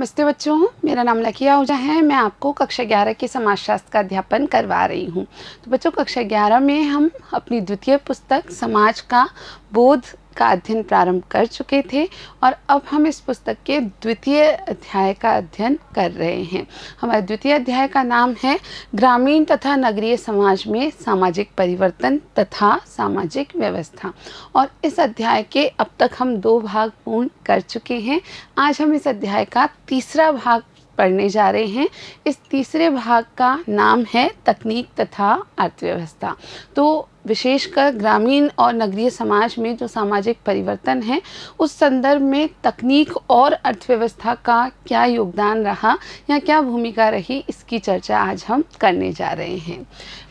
नमस्ते बच्चों, मेरा नाम लकिया आहूजा है। मैं आपको कक्षा 11 के समाजशास्त्र का अध्यापन करवा रही हूँ। तो बच्चों, कक्षा 11 में हम अपनी द्वितीय पुस्तक समाज का बोध का अध्ययन प्रारंभ कर चुके थे और अब हम इस पुस्तक के द्वितीय अध्याय का अध्ययन कर रहे हैं। हमारे द्वितीय अध्याय का नाम है ग्रामीण तथा नगरीय समाज में सामाजिक परिवर्तन तथा सामाजिक व्यवस्था। और इस अध्याय के अब तक हम 2 भाग पूर्ण कर चुके हैं। आज हम इस अध्याय का तीसरा भाग पढ़ने जा रहे हैं। इस तीसरे भाग का नाम है तकनीक तथा अर्थव्यवस्था। तो विशेषकर ग्रामीण और नगरीय समाज में जो सामाजिक परिवर्तन है, उस संदर्भ में तकनीक और अर्थव्यवस्था का क्या योगदान रहा या क्या भूमिका रही, इसकी चर्चा आज हम करने जा रहे हैं।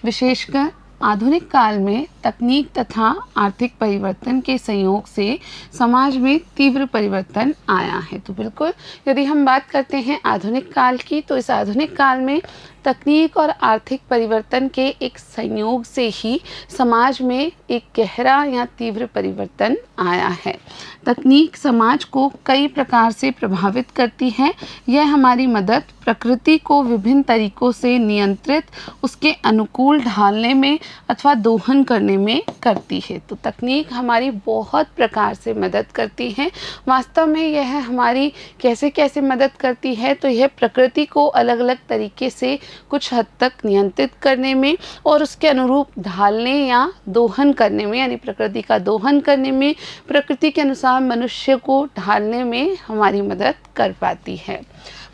विशेषकर आधुनिक काल में तकनीक तथा आर्थिक परिवर्तन के संयोग से समाज में तीव्र परिवर्तन आया है। तो बिल्कुल, यदि हम बात करते हैं आधुनिक काल की, तो इस आधुनिक काल में तकनीक और आर्थिक परिवर्तन के एक संयोग से ही समाज में एक गहरा या तीव्र परिवर्तन आया है। तकनीक समाज को कई प्रकार से प्रभावित करती है। यह हमारी मदद प्रकृति को विभिन्न तरीकों से नियंत्रित, उसके अनुकूल ढालने में अथवा दोहन करने में करती है। तो तकनीक हमारी बहुत प्रकार से मदद करती है। वास्तव में यह हमारी कैसे कैसे मदद करती है, तो यह प्रकृति को अलग अलग तरीके से कुछ हद तक नियंत्रित करने में और उसके अनुरूप ढालने या दोहन करने में, यानी प्रकृति का दोहन करने में, प्रकृति के अनुसार मनुष्य को ढालने में हमारी मदद कर पाती है।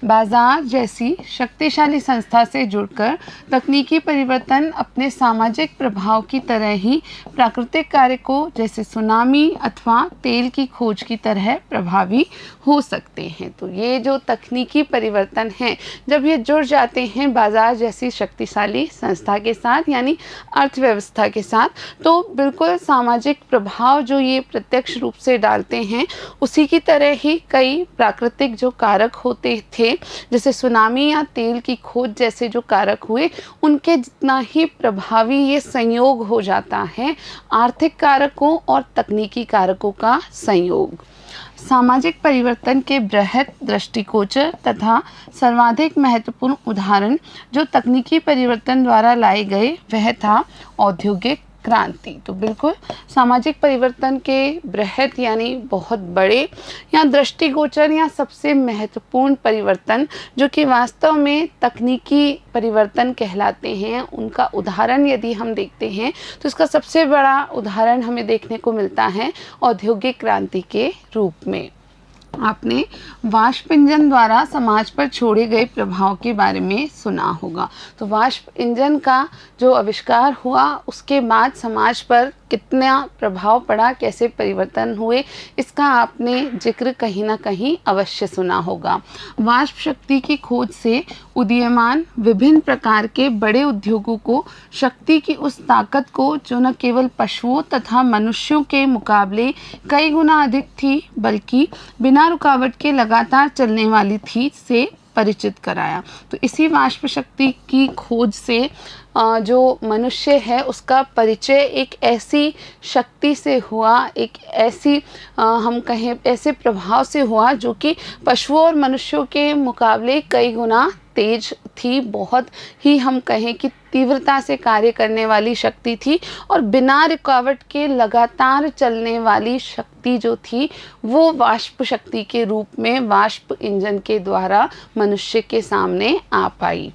बाजार जैसी शक्तिशाली संस्था से जुड़कर तकनीकी परिवर्तन अपने सामाजिक प्रभाव की तरह ही प्राकृतिक कार्य को, जैसे सुनामी अथवा तेल की खोज की तरह प्रभावी हो सकते हैं। तो ये जो तकनीकी परिवर्तन हैं, जब ये जुड़ जाते हैं बाजार जैसी शक्तिशाली संस्था के साथ, यानी अर्थव्यवस्था के साथ, तो बिल्कुल सामाजिक प्रभाव जो ये प्रत्यक्ष रूप से डालते हैं, उसी की तरह ही कई प्राकृतिक जो कारक होते थे, जैसे सुनामी या तेल की खोज जैसे जो कारक हुए, उनके जितना ही प्रभावी ये संयोग हो जाता है आर्थिक कारकों और तकनीकी कारकों का संयोग। सामाजिक परिवर्तन के बृहद दृष्टिगोचर तथा सर्वाधिक महत्वपूर्ण उदाहरण जो तकनीकी परिवर्तन द्वारा लाए गए, वह था औद्योगिक क्रांति। तो बिल्कुल सामाजिक परिवर्तन के बृहद यानी बहुत बड़े या दृष्टिगोचर या सबसे महत्वपूर्ण परिवर्तन जो कि वास्तव में तकनीकी परिवर्तन कहलाते हैं, उनका उदाहरण यदि हम देखते हैं तो इसका सबसे बड़ा उदाहरण हमें देखने को मिलता है औद्योगिक क्रांति के रूप में। आपने वाष्प इंजन द्वारा समाज पर छोड़े गए प्रभाव के बारे में सुना होगा। तो वाष्प इंजन का जो आविष्कार हुआ, उसके बाद समाज पर कितना प्रभाव पड़ा, कैसे परिवर्तन हुए, इसका आपने जिक्र कहीं ना कहीं अवश्य सुना होगा। वाष्प शक्ति की खोज से उदीयमान विभिन्न प्रकार के बड़े उद्योगों को शक्ति की उस ताकत को, जो न केवल पशुओं तथा मनुष्यों के मुकाबले कई गुना अधिक थी, बल्कि बिना रुकावट के लगातार चलने वाली थी, से परिचित कराया। तो इसी वाष्प शक्ति की खोज से जो मनुष्य है उसका परिचय एक ऐसी शक्ति से हुआ, एक ऐसी हम कहें ऐसे प्रभाव से हुआ जो कि पशुओं और मनुष्यों के मुकाबले कई गुना तेज थी, बहुत ही हम कहें कि तीव्रता से कार्य करने वाली शक्ति थी और बिना रुकावट के लगातार चलने वाली शक्ति जो थी, वो वाष्प शक्ति के रूप में वाष्प इंजन के द्वारा मनुष्य के सामने आ पाई।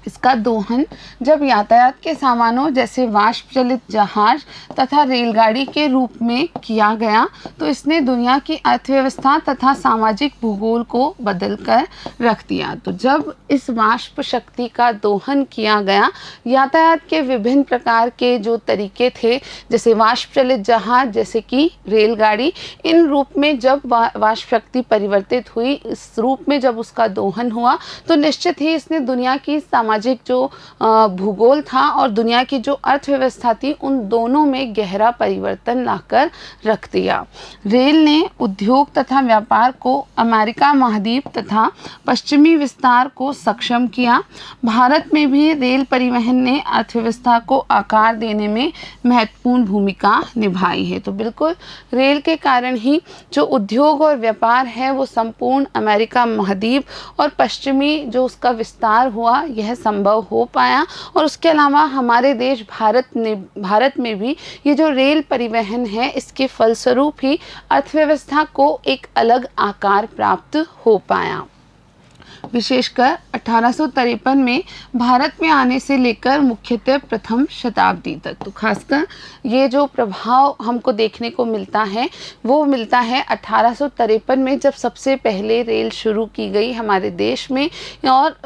इसका दोहन जब यातायात के सामानों जैसे वाष्प चलित जहाज तथा रेलगाड़ी के रूप में किया गया, तो इसने दुनिया की अर्थव्यवस्था तथा सामाजिक भूगोल को बदलकर रख दिया। तो जब इस वाष्प शक्ति का दोहन किया गया, यातायात के विभिन्न प्रकार के जो तरीके थे, जैसे वाष्प चलित जहाज, जैसे कि रेलगाड़ी, इन रूप में जब वाष्प शक्ति परिवर्तित हुई, इस रूप में जब उसका दोहन हुआ, तो निश्चित ही इसने दुनिया की सामाजिक सामाजिक जो भूगोल था और दुनिया की जो अर्थव्यवस्था थी, उन दोनों में गहरा परिवर्तन लाकर रख दिया। रेल ने उद्योग तथा व्यापार को अमेरिका महाद्वीप तथा पश्चिमी विस्तार को सक्षम किया। भारत में भी रेल परिवहन ने अर्थव्यवस्था को आकार देने में महत्वपूर्ण भूमिका निभाई है। तो बिल्कुल रेल के कारण ही जो उद्योग और व्यापार है वो संपूर्ण अमेरिका महाद्वीप और पश्चिमी जो उसका विस्तार हुआ, यह संभव हो पाया। और उसके अलावा हमारे देश भारत में भी ये जो रेल परिवहन है, इसके फलस्वरूप ही अर्थव्यवस्था को एक अलग आकार प्राप्त हो पाया। विशेषकर 1853 में भारत में आने से लेकर मुख्यतः प्रथम शताब्दी तक, तो खासकर ये जो प्रभाव हमको देखने को मिलता है वो मिलता है 1853 में, जब सबसे पहले रेल शुरू की गई हमारे देश में। और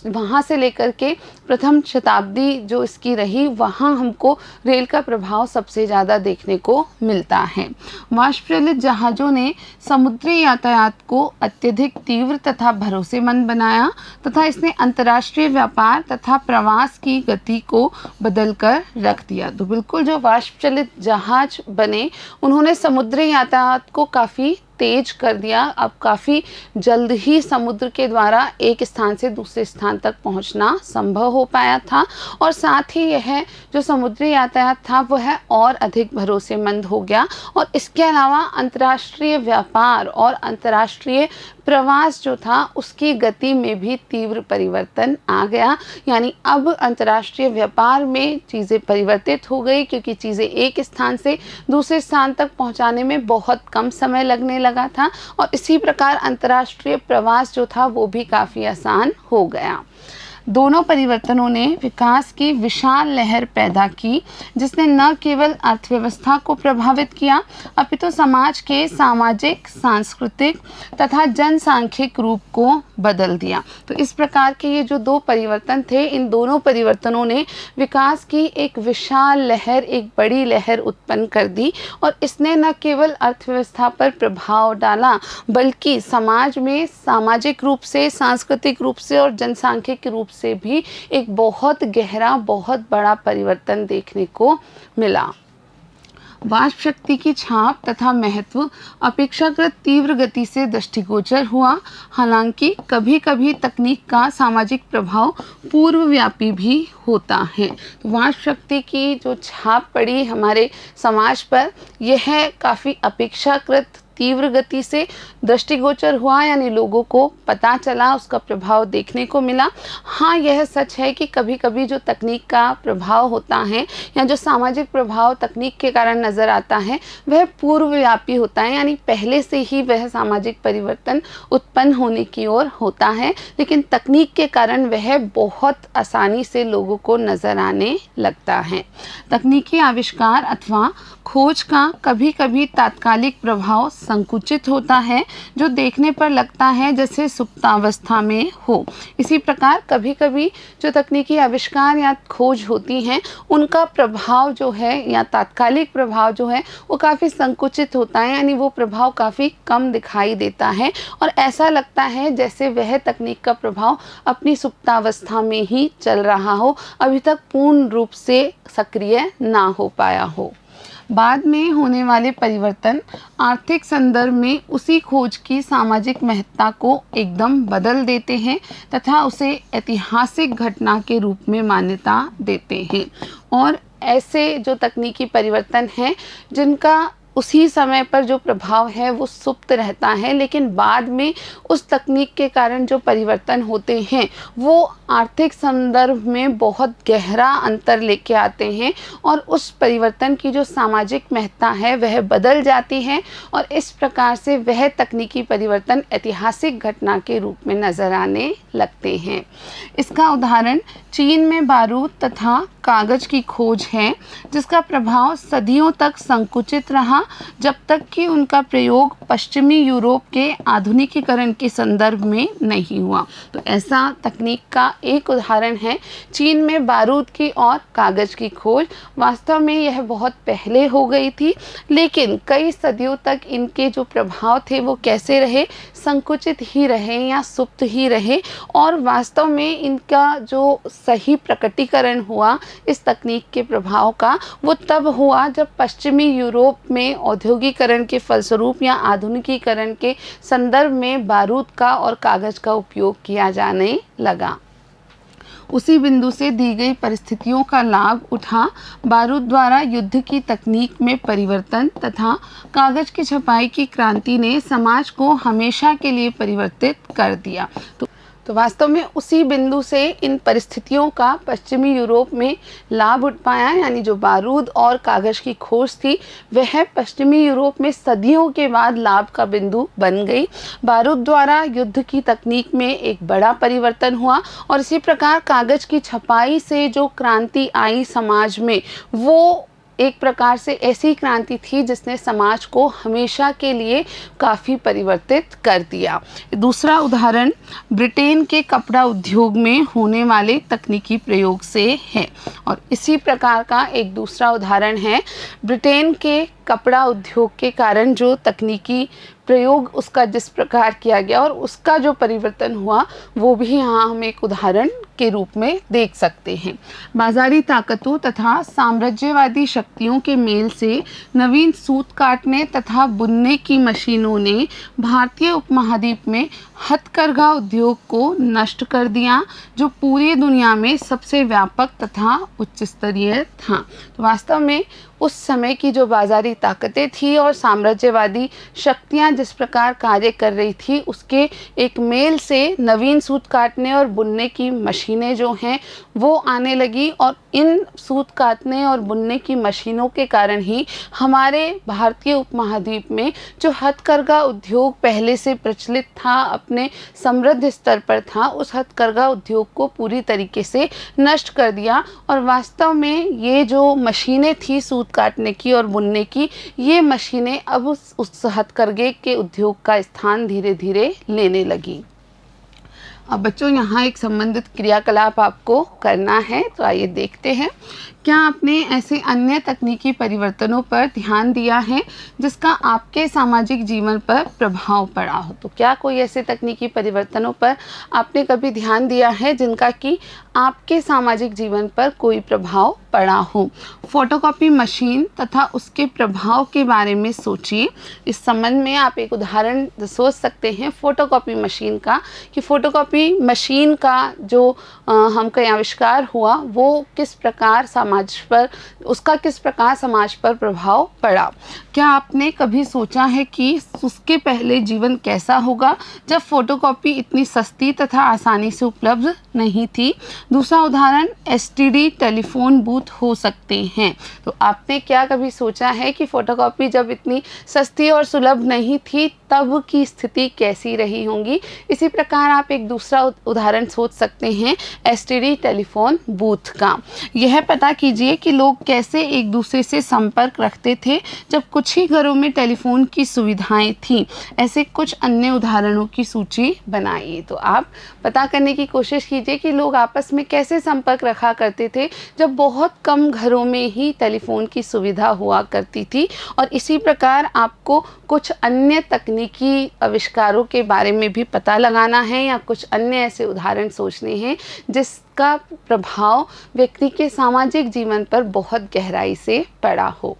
वहाँ से लेकर के प्रथम शताब्दी जो इसकी रही, वहाँ हमको रेल का प्रभाव सबसे ज़्यादा देखने को मिलता है। वाष्पचालित जहाज़ों ने समुद्री यातायात को अत्यधिक तीव्र तथा भरोसेमंद बनाया तथा इसने अंतर्राष्ट्रीय व्यापार तथा प्रवास की गति को बदलकर रख दिया। तो बिल्कुल जो वाष्पचालित जहाज बने, उन्होंने समुद्री यातायात को काफ़ी तेज कर दिया। अब काफ़ी जल्द ही समुद्र के द्वारा एक स्थान से दूसरे स्थान तक पहुंचना संभव हो पाया था। और साथ ही यह जो समुद्री यातायात था वह और अधिक भरोसेमंद हो गया। और इसके अलावा अंतर्राष्ट्रीय व्यापार और अंतर्राष्ट्रीय प्रवास जो था, उसकी गति में भी तीव्र परिवर्तन आ गया। यानी अब अंतर्राष्ट्रीय व्यापार में चीज़ें परिवर्तित हो गई, क्योंकि चीज़ें एक स्थान से दूसरे स्थान तक पहुंचाने में बहुत कम समय लगने लगा था। और इसी प्रकार अंतर्राष्ट्रीय प्रवास जो था वो भी काफ़ी आसान हो गया। दोनों परिवर्तनों ने विकास की विशाल लहर पैदा की, जिसने न केवल अर्थव्यवस्था को प्रभावित किया, अपितु समाज के सामाजिक, सांस्कृतिक तथा जनसांख्यिक रूप को बदल दिया। तो इस प्रकार के ये जो दो परिवर्तन थे, इन दोनों परिवर्तनों ने विकास की एक विशाल लहर, एक बड़ी लहर उत्पन्न कर दी। और इसने न केवल अर्थव्यवस्था पर प्रभाव डाला, बल्कि समाज में सामाजिक रूप से, सांस्कृतिक रूप से और जनसांख्यिक रूप से भी एक बहुत गहरा, बहुत बड़ा परिवर्तन देखने को मिला। वाष्प शक्ति की छाप तथा महत्व अपेक्षाकृत तीव्र गति से दृष्टिगोचर हुआ। हालांकि कभी कभी तकनीक का सामाजिक प्रभाव पूर्वव्यापी भी होता है। तो वाष्प शक्ति की जो छाप पड़ी हमारे समाज पर, यह काफ़ी अपेक्षाकृत तीव्र गति से दृष्टिगोचर हुआ, यानी लोगों को पता चला, उसका प्रभाव देखने को मिला। हाँ, यह सच है कि कभी कभी जो तकनीक का प्रभाव होता है या जो सामाजिक प्रभाव तकनीक के कारण नज़र आता है, वह पूर्वव्यापी होता है, यानी पहले से ही वह सामाजिक परिवर्तन उत्पन्न होने की ओर होता है। लेकिन तकनीक के कारण वह बहुत आसानी से लोगों को नज़र आने लगता है। तकनीकी आविष्कार अथवा खोज का कभी कभी तात्कालिक प्रभाव संकुचित होता है, जो देखने पर लगता है जैसे सुप्तावस्था में हो। इसी प्रकार कभी कभी जो तकनीकी आविष्कार या खोज होती हैं, उनका प्रभाव जो है या तात्कालिक प्रभाव जो है वो काफ़ी संकुचित होता है, यानी वो प्रभाव काफ़ी कम दिखाई देता है और ऐसा लगता है जैसे वह तकनीक का प्रभाव अपनी सुप्तावस्था में ही चल रहा हो, अभी तक पूर्ण रूप से सक्रिय ना हो पाया हो। बाद में होने वाले परिवर्तन आर्थिक संदर्भ में उसी खोज की सामाजिक महत्ता को एकदम बदल देते हैं तथा उसे ऐतिहासिक घटना के रूप में मान्यता देते हैं। और ऐसे जो तकनीकी परिवर्तन हैं, जिनका उसी समय पर जो प्रभाव है वो सुप्त रहता है, लेकिन बाद में उस तकनीक के कारण जो परिवर्तन होते हैं वो आर्थिक संदर्भ में बहुत गहरा अंतर लेके आते हैं और उस परिवर्तन की जो सामाजिक महत्ता है वह बदल जाती है और इस प्रकार से वह तकनीकी परिवर्तन ऐतिहासिक घटना के रूप में नज़र आने लगते हैं। इसका उदाहरण चीन में बारूद तथा कागज की खोज है, जिसका प्रभाव सदियों तक संकुचित रहा, जब तक कि उनका प्रयोग पश्चिमी यूरोप के आधुनिकीकरण के संदर्भ में नहीं हुआ। तो ऐसा तकनीक का एक उदाहरण है चीन में बारूद की और कागज की खोज। वास्तव में यह बहुत पहले हो गई थी, लेकिन कई सदियों तक इनके जो प्रभाव थे वो कैसे रहे, संकुचित ही रहे या सुप्त ही रहे। और वास्तव में इनका जो सही प्रकटीकरण हुआ इस तकनीक के प्रभाव का, वो तब हुआ जब पश्चिमी यूरोप में औद्योगिकरण के फलस्वरूप या आधुनिकीकरण के संदर्भ में बारूद का और कागज का उपयोग किया जाने लगा। उसी बिंदु से दी गई परिस्थितियों का लाभ उठा बारूद द्वारा युद्ध की तकनीक में परिवर्तन तथा कागज की छपाई की क्रांति ने समाज को हमेशा के लिए परिवर्तित कर दिया। तो वास्तव में उसी बिंदु से इन परिस्थितियों का पश्चिमी यूरोप में लाभ उठ पाया, यानी जो बारूद और कागज़ की खोज थी वह पश्चिमी यूरोप में सदियों के बाद लाभ का बिंदु बन गई। बारूद द्वारा युद्ध की तकनीक में एक बड़ा परिवर्तन हुआ और इसी प्रकार कागज़ की छपाई से जो क्रांति आई समाज में, वो एक प्रकार से ऐसी क्रांति थी जिसने समाज को हमेशा के लिए काफ़ी परिवर्तित कर दिया। दूसरा उदाहरण ब्रिटेन के कपड़ा उद्योग में होने वाले तकनीकी प्रयोग से है और इसी प्रकार का एक दूसरा उदाहरण है ब्रिटेन के कपड़ा उद्योग के कारण जो तकनीकी प्रयोग उसका जिस प्रकार किया गया और उसका जो परिवर्तन हुआ, वो भी यहाँ हम एक उदाहरण के रूप में देख सकते हैं। बाजारी ताकतों तथा साम्राज्यवादी शक्तियों के मेल से नवीन सूत काटने तथा बुनने की मशीनों ने भारतीय उपमहाद्वीप में हथकरघा उद्योग को नष्ट कर दिया, जो पूरी दुनिया में सबसे व्यापक तथा उच्च स्तरीय था। तो वास्तव में उस समय की जो बाजारी ताकतें थी और साम्राज्यवादी शक्तियां जिस प्रकार कार्य कर रही थी, उसके एक मेल से नवीन सूत काटने और बुनने की मशीनें जो हैं वो आने लगी और इन सूत काटने और बुनने की मशीनों के कारण ही हमारे भारतीय उपमहाद्वीप में जो हथकरघा उद्योग पहले से प्रचलित था, अपने समृद्ध स्तर पर था, उस हथकरघा उद्योग को पूरी तरीके से नष्ट कर दिया। और वास्तव में ये जो मशीनें थी सूत काटने की और बुनने की, ये मशीनें अब उस हथकरघे के उद्योग का स्थान धीरे धीरे लेने लगी। अब बच्चों यहाँ एक संबंधित क्रियाकलाप आपको करना है, तो आइए देखते हैं। क्या आपने ऐसे अन्य तकनीकी परिवर्तनों पर ध्यान दिया है जिसका आपके सामाजिक जीवन पर प्रभाव पड़ा हो? तो क्या कोई ऐसे तकनीकी परिवर्तनों पर आपने कभी ध्यान दिया है जिनका कि आपके सामाजिक जीवन पर कोई प्रभाव पड़ा हो? फोटोकॉपी मशीन तथा उसके प्रभाव के बारे में सोचिए। इस संबंध में आप एक उदाहरण सोच सकते हैं फोटोकॉपी मशीन का, कि फोटोकॉपी मशीन का जो हमका आविष्कार हुआ वो किस प्रकार किस प्रकार समाज पर प्रभाव पड़ा। क्या आपने कभी सोचा है कि उसके पहले जीवन कैसा होगा जब फोटोकॉपी इतनी सस्ती तथा आसानी से उपलब्ध नहीं थी? दूसरा उदाहरण एसटीडी टेलीफोन बूथ हो सकते हैं। तो आपने क्या कभी सोचा है कि फोटोकॉपी जब इतनी सस्ती और सुलभ नहीं थी तब की स्थिति कैसी रही होंगी? इसी प्रकार आप एक दूसरा उदाहरण सोच सकते हैं एसटीडी टेलीफोन बूथ का। यह पता कीजिए कि लोग कैसे एक दूसरे से संपर्क रखते थे जब कुछ ही घरों में टेलीफोन की सुविधाएं थीं। ऐसे कुछ अन्य उदाहरणों की सूची बनाइए। तो आप पता करने की कोशिश कीजिए कि लोग आपस में कैसे संपर्क रखा करते थे जब बहुत कम घरों में ही टेलीफोन की सुविधा हुआ करती थी। और इसी प्रकार आपको कुछ अन्य तकनीकी आविष्कारों के बारे में भी पता लगाना है या कुछ अन्य ऐसे उदाहरण सोचने हैं जिसका प्रभाव व्यक्ति के सामाजिक जीवन पर बहुत गहराई से पड़ा हो।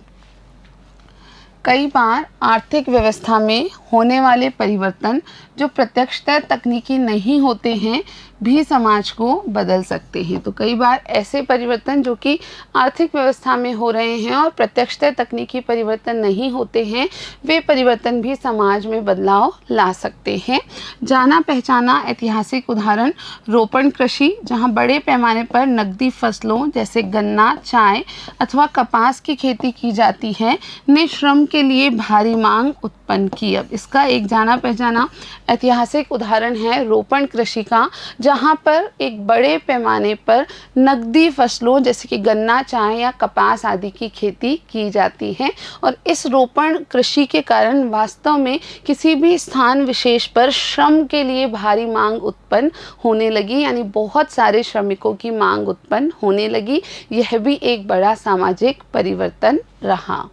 कई बार आर्थिक व्यवस्था में होने वाले परिवर्तन जो प्रत्यक्षतः तकनीकी नहीं होते हैं भी समाज को बदल सकते हैं। तो कई बार ऐसे परिवर्तन जो कि आर्थिक व्यवस्था में हो रहे हैं और प्रत्यक्षतः तकनीकी परिवर्तन नहीं होते हैं, वे परिवर्तन भी समाज में बदलाव ला सकते हैं। जाना पहचाना ऐतिहासिक उदाहरण रोपण कृषि, जहां बड़े पैमाने पर नकदी फसलों जैसे गन्ना, चाय अथवा कपास की खेती की जाती है, ने श्रम के लिए भारी मांग उत्पन्न की। अब इसका एक जाना पहचाना ऐतिहासिक उदाहरण है रोपण कृषि का, जहाँ पर एक बड़े पैमाने पर नकदी फसलों जैसे कि गन्ना, चाय या कपास आदि की खेती की जाती है। और इस रोपण कृषि के कारण वास्तव में किसी भी स्थान विशेष पर श्रम के लिए भारी मांग उत्पन्न होने लगी, यानी बहुत सारे श्रमिकों की मांग उत्पन्न होने लगी। यह भी एक बड़ा सामाजिक परिवर्तन रहा।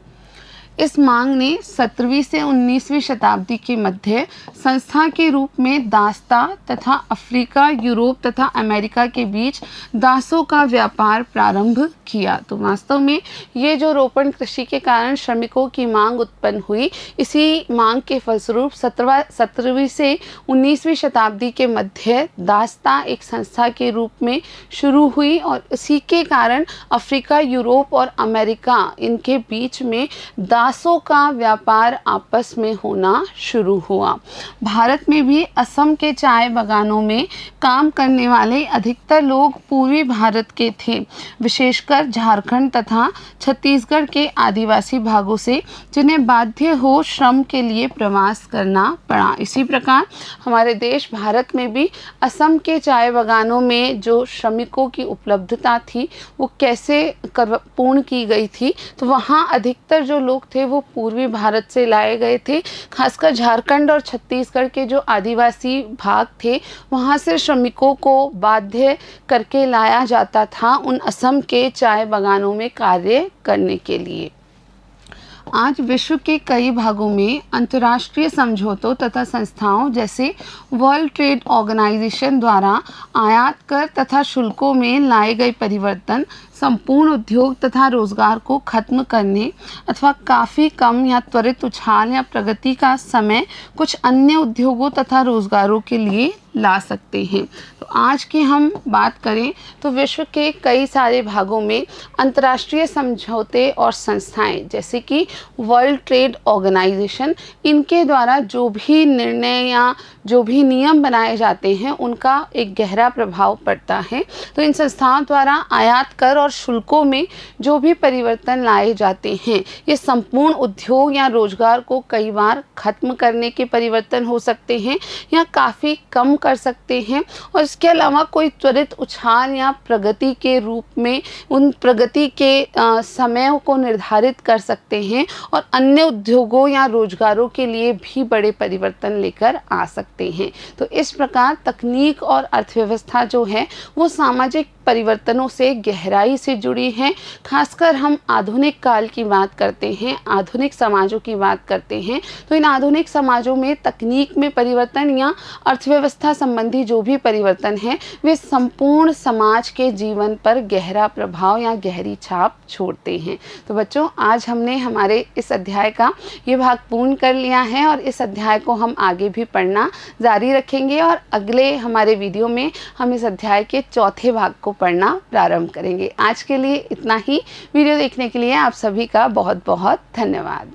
इस मांग ने 17वीं से 19वीं शताब्दी के मध्य संस्था के रूप में दास्ता तथा अफ्रीका, यूरोप तथा अमेरिका के बीच दासों का व्यापार प्रारंभ किया। तो वास्तव में ये जो रोपण कृषि के कारण श्रमिकों की मांग उत्पन्न हुई, इसी मांग के फलस्वरूप 17वीं से 19वीं शताब्दी के मध्य दास्ता एक संस्था के रूप में शुरू हुई और इसी के कारण अफ्रीका, यूरोप और अमेरिका इनके बीच में दासों का व्यापार आपस में होना शुरू हुआ। भारत में भी असम के चाय बागानों में काम करने वाले अधिकतर लोग पूर्वी भारत के थे, विशेषकर झारखंड तथा छत्तीसगढ़ के आदिवासी भागों से, जिन्हें बाध्य हो श्रम के लिए प्रवास करना पड़ा। इसी प्रकार हमारे देश भारत में भी असम के चाय बागानों में जो श्रमिकों की उपलब्धता थी वो कैसे पूर्ण की गई थी, तो वहाँ अधिकतर जो लोग थे वो पूर्वी भारत से लाए गए थे। खासकर झारखंड और छत्तीसगढ़ के जो आदिवासी भाग थे वहाँ से श्रमिकों को बाध्य करके लाया जाता था उन असम के चाय बागानों में कार्य करने के लिए। आज विश्व के कई भागों में अंतर्राष्ट्रीय समझौतों तथा संस्थाओं जैसे वर्ल्ड ट्रेड ऑर्गेनाइजेशन द्वारा आयात कर तथा शुल्कों में लाए गए परिवर्तन संपूर्ण उद्योग तथा रोजगार को खत्म करने अथवा काफ़ी कम या त्वरित उछाल या प्रगति का समय कुछ अन्य उद्योगों तथा रोजगारों के लिए ला सकते हैं। तो आज की हम बात करें तो विश्व के कई सारे भागों में अंतर्राष्ट्रीय समझौते और संस्थाएं जैसे कि वर्ल्ड ट्रेड ऑर्गेनाइजेशन, इनके द्वारा जो भी निर्णय या जो भी नियम बनाए जाते हैं उनका एक गहरा प्रभाव पड़ता है। तो इन संस्थाओं द्वारा आयात कर और शुल्कों में जो भी परिवर्तन लाए जाते हैं ये संपूर्ण उद्योग या रोजगार को कई बार खत्म करने के परिवर्तन हो सकते हैं या काफ़ी कम कर सकते हैं, और इसके अलावा कोई त्वरित उछाल या प्रगति के रूप में उन प्रगति के समयों को निर्धारित कर सकते हैं और अन्य उद्योगों या रोजगारों के लिए भी बड़े परिवर्तन लेकर आ सकते हैं। तो इस प्रकार तकनीक और अर्थव्यवस्था जो है वो सामाजिक परिवर्तनों से गहराई से जुड़ी हैं। खासकर हम आधुनिक काल की बात करते हैं, आधुनिक समाजों की बात करते हैं, तो इन आधुनिक समाजों में तकनीक में परिवर्तन या अर्थव्यवस्था संबंधी जो भी परिवर्तन है वे संपूर्ण समाज के जीवन पर गहरा प्रभाव या गहरी छाप छोड़ते हैं। तो बच्चों, आज हमने हमारे इस अध्याय का ये भाग पूर्ण कर लिया है और इस अध्याय को हम आगे भी पढ़ना जारी रखेंगे और अगले हमारे वीडियो में हम इस अध्याय के चौथे भाग को पढ़ना प्रारंभ करेंगे। आज के लिए इतना ही। वीडियो देखने के लिए आप सभी का बहुत बहुत धन्यवाद।